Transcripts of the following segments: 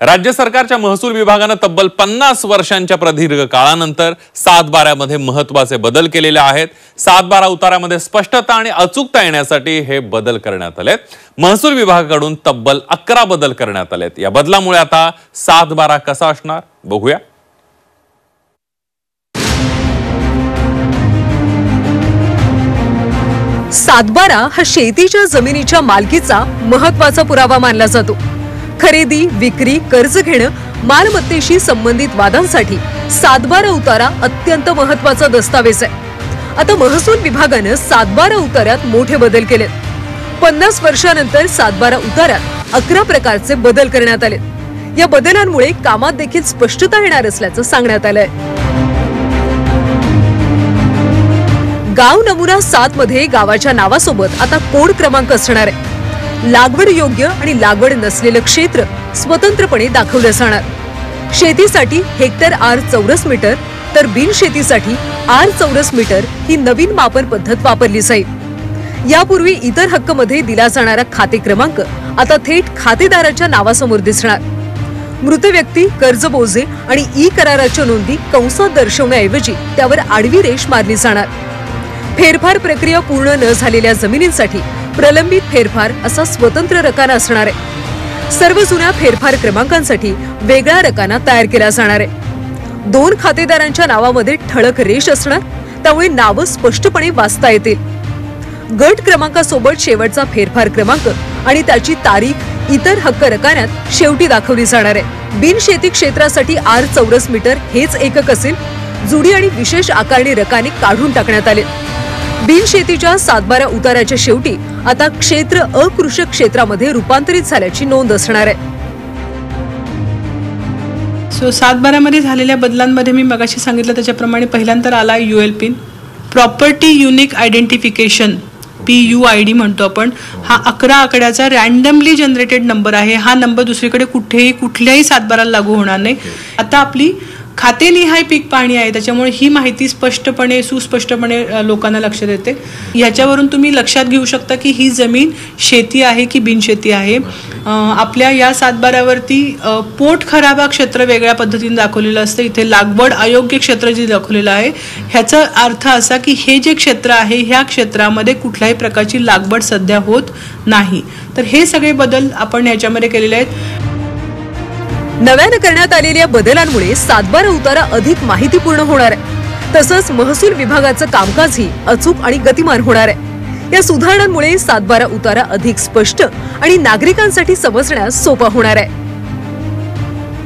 राज्य सरकारच्या महसूल विभागाने तब्बल 50 वर्षांच्या प्रदीर्घ काळानंतर 7/12 मध्ये महत्त्वाचे बदल केलेले आहेत। 7/12 उतारामध्ये स्पष्टता आणि अचूकता येण्यासाठी हे बदल करण्यात आलेत। महसूल विभागाकडून तब्बल 11 बदल करण्यात आलेत। या बदलामुळे आता 7/12 कसा असणार बघूया। 7/12 हा शेतीच्या जमिनीच्या मालकीचा महत्त्वाचा पुरावा मानला जातो। खरेदी, विक्री, कर्ज घेणं, मालमत्तेशी संबंधित वादांसाठी 7/12 उतारा अत्यंत महत्त्वाचा दस्तावेज आहे। आता महसूल विभागाने 7/12 उतार्यात मोठे बदल केलेत। 50 वर्षांनंतर 7/12 उतार्यात 11 प्रकारचे बदल करण्यात आले। या बदलांमुळे कामात देखील स्पष्टता येणार असल्याचं सांगण्यात आलंय। गाव नमुना 7 मध्ये गावाच्या नावासोबत आता कोड क्रमांक असणार आहे। लागवड योग्य आणि लागवड नसलेले क्षेत्र स्वतंत्रपणे दाखवले जाणार। शेतीसाठी हेक्टर आर चौरस मीटर तर बिनशेतीसाठी आर चौरस मीटर ही नवीन मापन पद्धत वापरली जाईल। यापूर्वी इतर हक्क मध्ये दिला जाणारा खाते क्रमांक आता थेट खातेदाराच्या नावासमोर दिसणार। मृत व्यक्ती, कर्ज बोजे आणि ई कराराच्या नोंदी कंसात दर्शवण्याऐवजी त्यावर आडवी रेष मारली जाणार। फेरफार प्रक्रिया पूर्ण न झालेल्या जमिनींसाठी प्रलंबित फेरफार असा स्वतंत्र रकाना असणार आहे। सर्व जुन्या फेरफार क्रमांकांसाठी वेगळा रकाना तयार केला जाणार आहे। 2 खातेदारांच्या नावामध्ये ठळक रेष असणार, त्यामुळे नाव स्पष्टपणे वाचता येतील। गट क्रमांकासोबत शेवटचा फेरफार क्रमांक आणि त्याची तारीख इतर हक्क रकान्यात शेवटी दाखवली जाणार आहे। बिनशेती क्षेत्रासाठी आर चौरस मीटर हेच एकक असेल। जुडी आणि विशेष आकारणी रकाने काढून टाकण्यात आले। बिनशेतीच्या 7/12 उताराच्या शेवटी आता क्षेत्र अकृषक क्षेत्रामध्ये रूपांतरित झाल्याची नोंद असणार आहे। 7/12 मध्ये झालेल्या बदलांमध्ये मी मगाशी सांगितलं त्याच्याप्रमाणे पहिल्यांदा आला UL PIN, property unique identification PUID म्हणतो आपण। हा 11 आकड्याचा रॅन्डमली जनरेटेड नंबर आहे। हा नंबर दुसरीकडे कुठल्याही 7/12 लागू होणार नाही। आता आपली खातेनिहाय पीक पाहणी आहे, त्याच्यामुळे ही माहिती स्पष्टपणे सुस्पष्टपणे लोकांना लक्षात येते। याच्यावरून तुम्ही लक्षात घेऊ शकता की ही जमीन शेती आहे की बिनशेती आहे। आपल्या या 7/12 वरती पोट खराबा क्षेत्र वेगळ्या पद्धतीने दाखवलेलं असतं, इथे लागवड अयोग्य क्षेत्र जे दाखवलेलं आहे ह्याचा अर्थ असा की हे जे क्षेत्र आहे ह्या क्षेत्रामध्ये कुठल्याही प्रकारची लागवड सध्या होत नाही। तर हे सगळे बदल आपण याच्यामध्ये केलेले आहेत। नव्याने करण्यात आलेल्या बदलांमुळे 7/12 उतारा अधिक माहितीपूर्ण होणार आहे। तसंच महसूल विभागाचं कामकाजही अचूक आणि गतिमान होणार आहे। या सुधारणांमुळे 7/12 उतारा अधिक स्पष्ट आणि नागरिकांसाठी समजण्यास सोपा होणार आहे।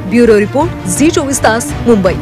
ब्युरो रिपोर्ट, झी 24 तास, मुंबई।